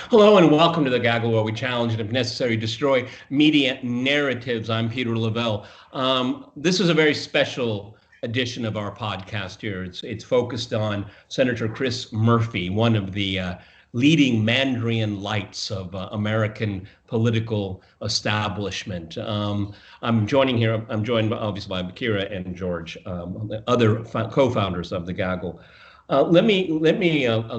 Hello and welcome to the Gaggle, where we challenge and, if necessary, destroy media narratives. I'm Peter Lavelle. This is a very special edition of our podcast here. It's focused on Senator Chris Murphy, one of the leading Mandarin lights of American political establishment. I'm joined obviously by Ciara and George, other co-founders of the Gaggle. Let me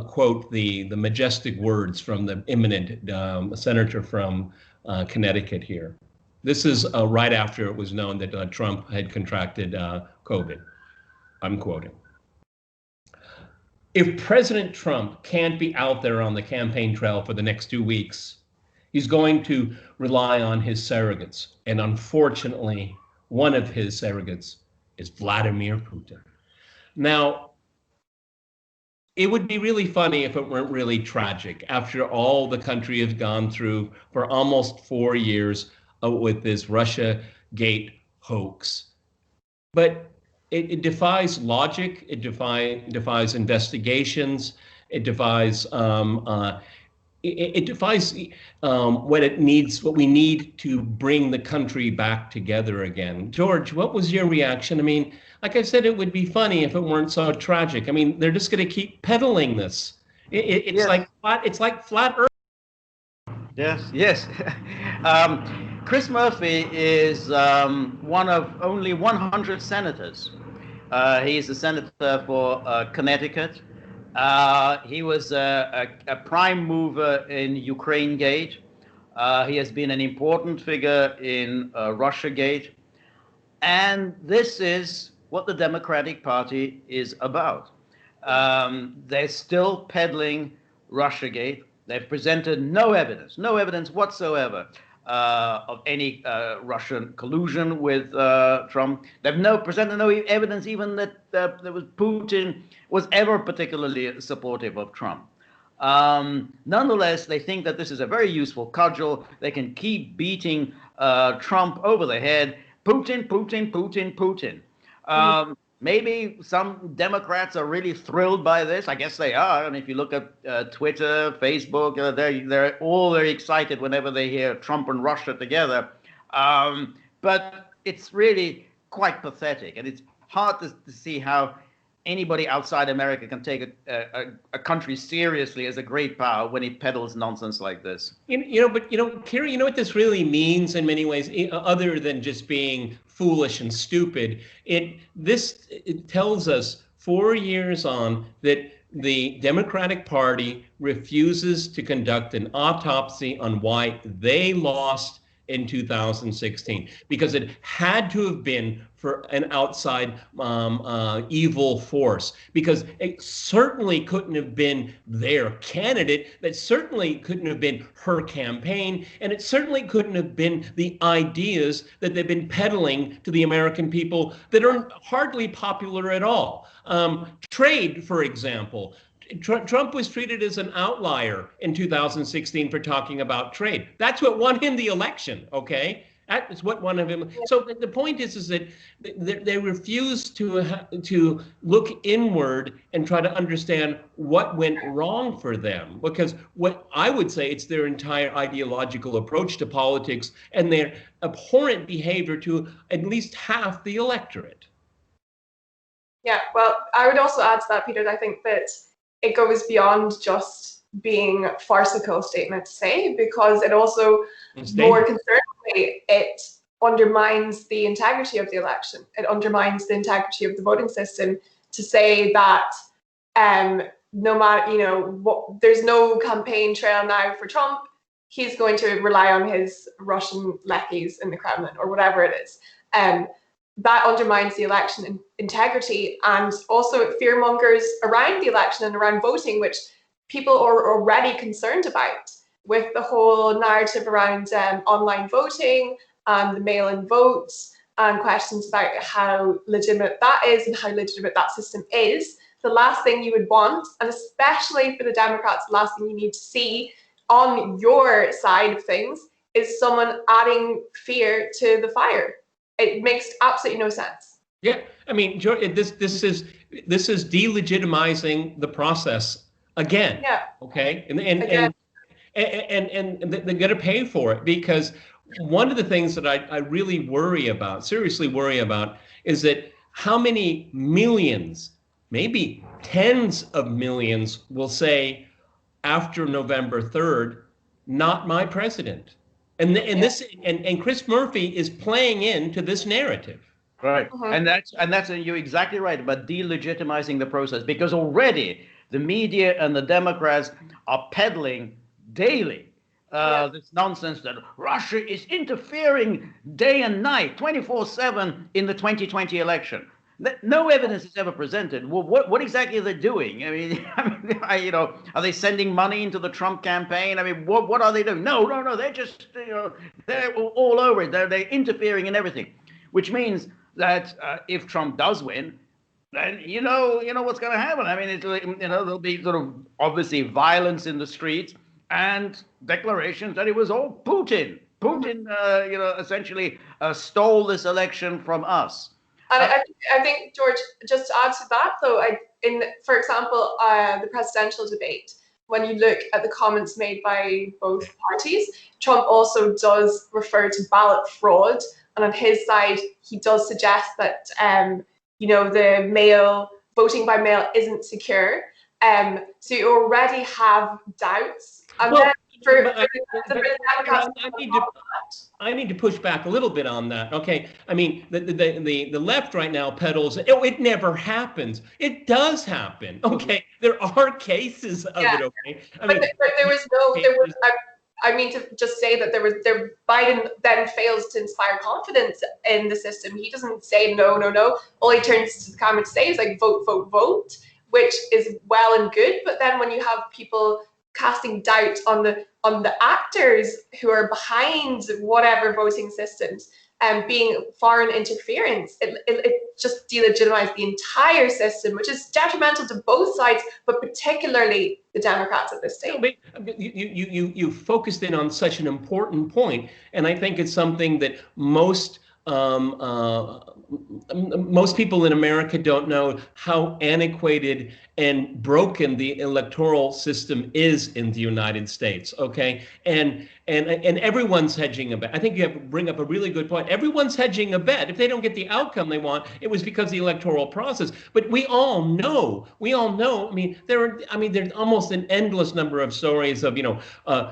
quote the majestic words from the eminent senator from Connecticut here. This is right after it was known that Trump had contracted COVID. I'm quoting. If President Trump can't be out there on the campaign trail for the next 2 weeks, he's going to rely on his surrogates. And unfortunately, one of his surrogates is Vladimir Putin. Now, it would be really funny if it weren't really tragic after all the country has gone through for almost 4 years with this Russiagate hoax. But it defies logic, it defies investigations, it defies what we need to bring the country back together again. George, what was your reaction? I mean, like I said, it would be funny if it weren't so tragic. I mean, they're just going to keep peddling this. It's like flat Earth. Yes. Chris Murphy is one of only 100 senators. He's a senator for Connecticut. He was a prime mover in Ukraine-gate. He has been an important figure in Russiagate. And this is what the Democratic Party is about. They're still peddling Russiagate. They've presented no evidence whatsoever of any Russian collusion with Trump. They've presented no evidence even that Putin was ever particularly supportive of Trump. Nonetheless, they think that this is a very useful cudgel. They can keep beating Trump over the head. Putin. Maybe some Democrats are really thrilled by this. I guess they are. And if you look at Twitter, Facebook, they're all very excited whenever they hear Trump and Russia together. But it's really quite pathetic. And it's hard to see how anybody outside America can take a country seriously as a great power when it peddles nonsense like this. But Ciara, you know what this really means in many ways, other than just being foolish and stupid. It tells us 4 years on that the Democratic Party refuses to conduct an autopsy on why they lost in 2016, because it had to have been for an outside evil force, because it certainly couldn't have been their candidate, that certainly couldn't have been her campaign, and it certainly couldn't have been the ideas that they've been peddling to the American people that are hardly popular at all. Trade, for example. Trump was treated as an outlier in 2016 for talking about trade. That's what won him the election, okay? That is what won him. So the point is that they refuse to look inward and try to understand what went wrong for them. Because what I would say, it's their entire ideological approach to politics and their abhorrent behavior to at least half the electorate. Yeah, well, I would also add to that, Peter, I think that it goes beyond just being a farcical statement to say, because it also, more concerningly, it undermines the integrity of the election. It undermines the integrity of the voting system to say that no matter, there's no campaign trail now for Trump. He's going to rely on his Russian lackeys in the Kremlin or whatever it is. That undermines the election integrity, and also it fearmongers around the election and around voting, which people are already concerned about, with the whole narrative around online voting and the mail-in votes and questions about how legitimate that is and how legitimate that system is. The last thing you would want, and especially for the Democrats, the last thing you need to see on your side of things is someone adding fear to the fire. It makes absolutely no sense. Yeah, I mean, this is delegitimizing the process again. Yeah. Okay, and they're going to pay for it, because one of the things that I really worry about, seriously worry about, is that how many millions, maybe tens of millions, will say after November 3rd, not my president. And this and Chris Murphy is playing into this narrative. Right. And that's you're exactly right about delegitimizing the process, because already the media and the Democrats are peddling daily this nonsense that Russia is interfering day and night, 24/7 in the 2020 election. No evidence is ever presented. Well, what exactly are they doing? I mean, are they sending money into the Trump campaign? I mean, what are they doing? No. They're just, they're all over it. They're interfering in everything, which means that if Trump does win, then you know what's going to happen. I mean, there'll be sort of obviously violence in the streets and declarations that it was all Putin. Putin, essentially stole this election from us. And I think, George, just to add to that, though, for example, the presidential debate, when you look at the comments made by both parties, Trump also does refer to ballot fraud. And on his side, he does suggest that, the voting by mail isn't secure. So you already have doubts. And then I need to push back a little bit on that. Okay, I mean the left right now peddles. Oh, it never happens. it does happen. Okay, there are cases of it. Okay, but there was I mean to just say that Biden then fails to inspire confidence in the system. He doesn't say no. All he turns to the camera to say is like vote, which is well and good. But then when you have people casting doubt on the actors who are behind whatever voting systems and being foreign interference, it just delegitimized the entire system, which is detrimental to both sides, but particularly the Democrats at this stage. You focused in on such an important point, and I think it's something that most people in America don't know how antiquated and broken the electoral system is in the United States. Okay, and everyone's hedging a bet. I think you have to bring up a really good point. Everyone's hedging a bet. If they don't get the outcome they want, it was because of the electoral process. But we all know. I mean, there's almost an endless number of stories of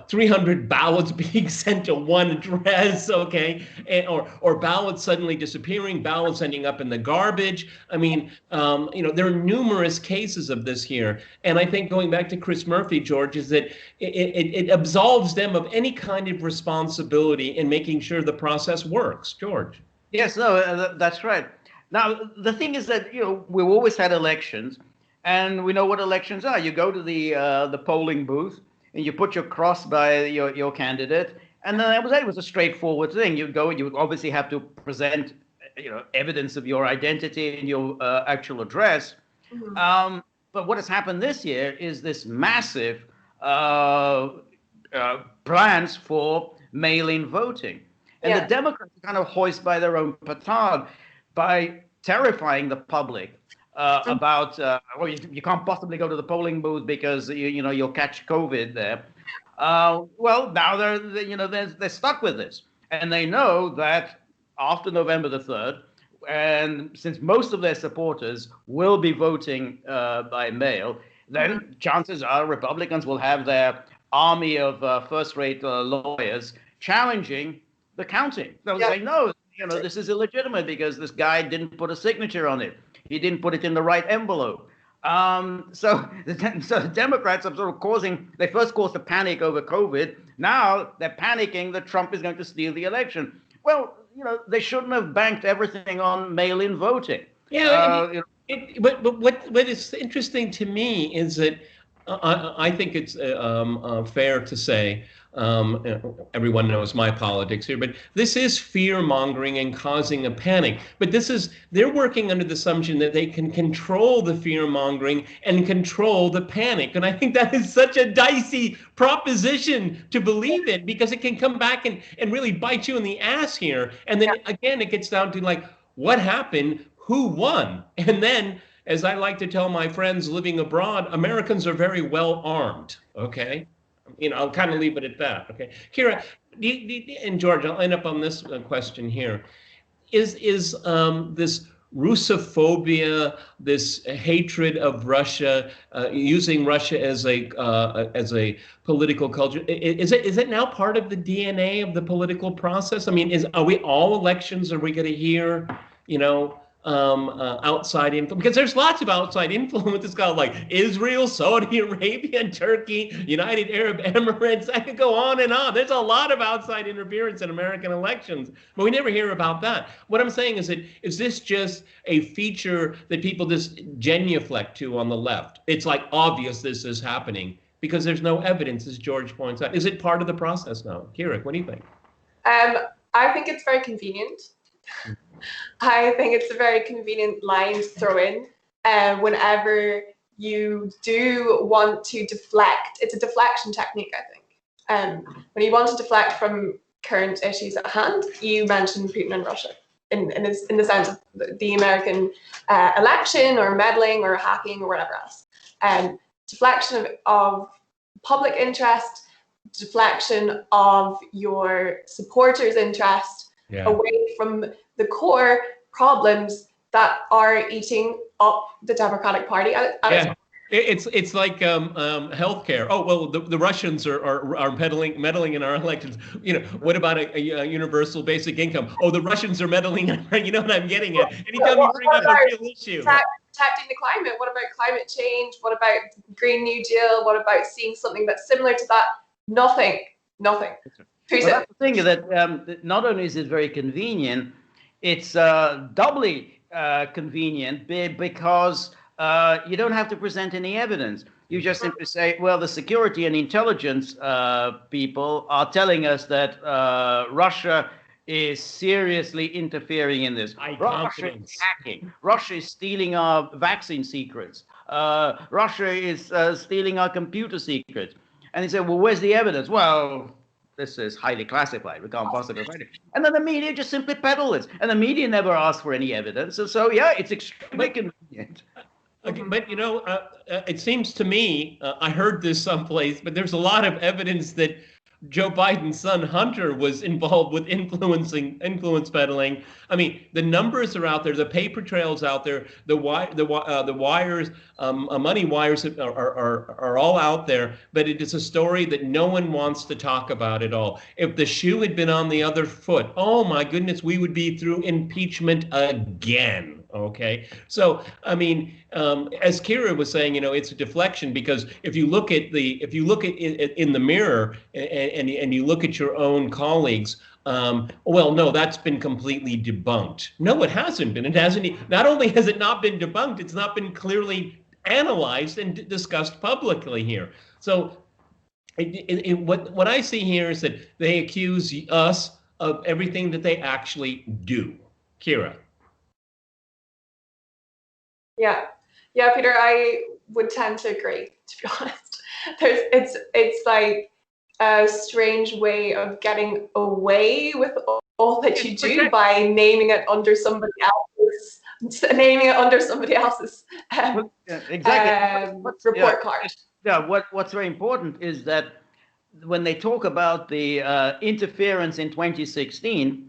300 ballots being sent to one address. Okay, or ballots suddenly disappearing, ballots ending up in the garbage. I mean, there are numerous cases of this here. And I think going back to Chris Murphy, George, is that it absolves them of any kind of responsibility in making sure the process works. George. Yes, no, that's right. Now, the thing is that, we've always had elections, and we know what elections are. You go to the polling booth, and you put your cross by your candidate, and then it was a straightforward thing. You go, you obviously have to present, evidence of your identity and your actual address. Mm-hmm. But what has happened this year is this massive plans for mail-in voting. And the Democrats kind of hoist by their own petard by terrifying the public about, you can't possibly go to the polling booth because you'll catch COVID there. Well, now they're stuck with this, and they know that after November the 3rd, and since most of their supporters will be voting by mail, then chances are Republicans will have their army of first-rate lawyers challenging the counting. They'll say, no, this is illegitimate because this guy didn't put a signature on it. He didn't put it in the right envelope. So the Democrats are sort of they first caused a panic over COVID. Now they're panicking that Trump is going to steal the election. Well, they shouldn't have banked everything on mail-in voting. But what is interesting to me is that I think it's fair to say, everyone knows my politics here, but this is fear-mongering and causing a panic. But they're working under the assumption that they can control the fear-mongering and control the panic. And I think that is such a dicey proposition to believe in, because it can come back and really bite you in the ass here. And then again, it gets down to like, what happened? Who won? And then, as I like to tell my friends living abroad, Americans are very well armed. Okay. I'll kind of leave it at that. Okay, Ciara, and George, I'll end up on this question here. Is this Russophobia, this hatred of Russia, using Russia as a political culture, is it now part of the DNA of the political process? I mean, are we all elections? Are we going to hear, outside influence? Because there's lots of outside influence. It's got like Israel, Saudi Arabia, Turkey, United Arab Emirates. I could go on and on. There's a lot of outside interference in American elections, but we never hear about that. What I'm saying is this just a feature that people just genuflect to on the left? It's like obvious this is happening because there's no evidence, as George points out. Is it part of the process now? Ciara, what do you think? I think it's very convenient. I think it's a very convenient line to throw in whenever you do want to deflect. It's a deflection technique, I think. When you want to deflect from current issues at hand, you mention Putin and Russia in the sense of the American election or meddling or hacking or whatever else. Deflection of public interest, deflection of your supporters' interest away from the core problems that are eating up the Democratic Party. It's like healthcare. Oh well, the Russians are meddling in our elections. What about a universal basic income? Oh, the Russians are meddling. You know what I'm getting at? Anytime you bring up a real issue. Protecting the climate. What about climate change? What about Green New Deal? What about seeing something that's similar to that? Nothing. Well, that's the thing that not only is it very convenient, it's doubly convenient because you don't have to present any evidence. You just simply say, well, the security and intelligence people are telling us that Russia is seriously interfering in this. Russia is hacking. Russia is stealing our vaccine secrets. Russia is stealing our computer secrets. And they say, well, where's the evidence? Well, this is highly classified. We can't possibly find it. And then the media just simply peddle it. And the media never asks for any evidence. And so, yeah, it's extremely convenient. Okay, but it seems to me, I heard this someplace, but there's a lot of evidence that Joe Biden's son Hunter was involved with influence peddling. I mean, the numbers are out there, the paper trails out there, the wires, money wires are all out there. But it is a story that no one wants to talk about at all. If the shoe had been on the other foot, oh my goodness, we would be through impeachment again. Okay, so I mean, as Ciara was saying, it's a deflection because if you look at in the mirror and you look at your own colleagues, well, no, that's been completely debunked. No, it hasn't been. It hasn't. Not only has it not been debunked, it's not been clearly analyzed and discussed publicly here. So, what I see here is that they accuse us of everything that they actually do. Ciara. Yeah, Peter, I would tend to agree, to be honest. It's like a strange way of getting away with all that you do by naming it under somebody else's report card. Yeah, what's very important is that when they talk about the interference in 2016,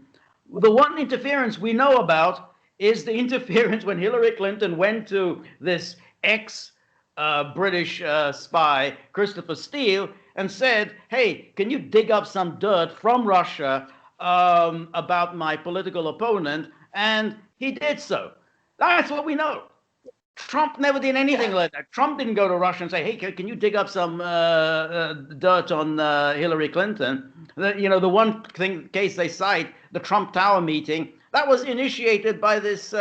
the one interference we know about is the interference when Hillary Clinton went to this ex-British spy, Christopher Steele, and said, hey, can you dig up some dirt from Russia about my political opponent? And he did so. That's what we know. Trump never did anything like that. Trump didn't go to Russia and say, hey, can you dig up some dirt on Hillary Clinton? The one case they cite, the Trump Tower meeting, that was initiated by this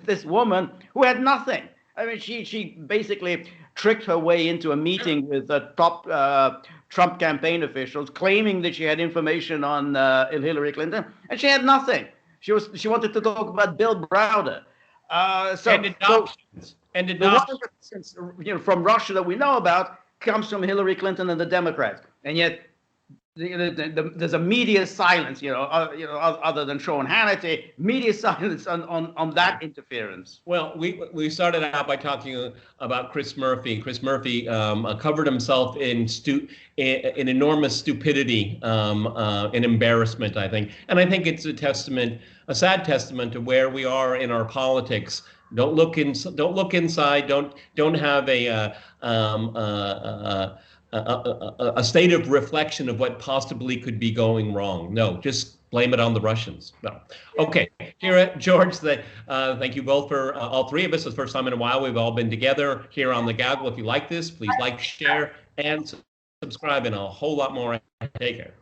this woman who had nothing. I mean, she basically tricked her way into a meeting with top Trump campaign officials, claiming that she had information on Hillary Clinton, and she had nothing. She wanted to talk about Bill Browder. And adoptions. From Russia that we know about comes from Hillary Clinton and the Democrats, and yet there's a media silence, other than Sean Hannity, media silence on that interference. Well, we started out by talking about Chris Murphy, and Chris Murphy covered himself in enormous stupidity and embarrassment, I think. And I think it's a sad testament to where we are in our politics. Don't look inside. Don't have a state of reflection of what possibly could be going wrong. No, just blame it on the Russians. No. Okay, Ciara, George, thank you both for all three of us. It's the first time in a while we've all been together here on the Gaggle. If you like this, please like, share, and subscribe, and a whole lot more. Take care.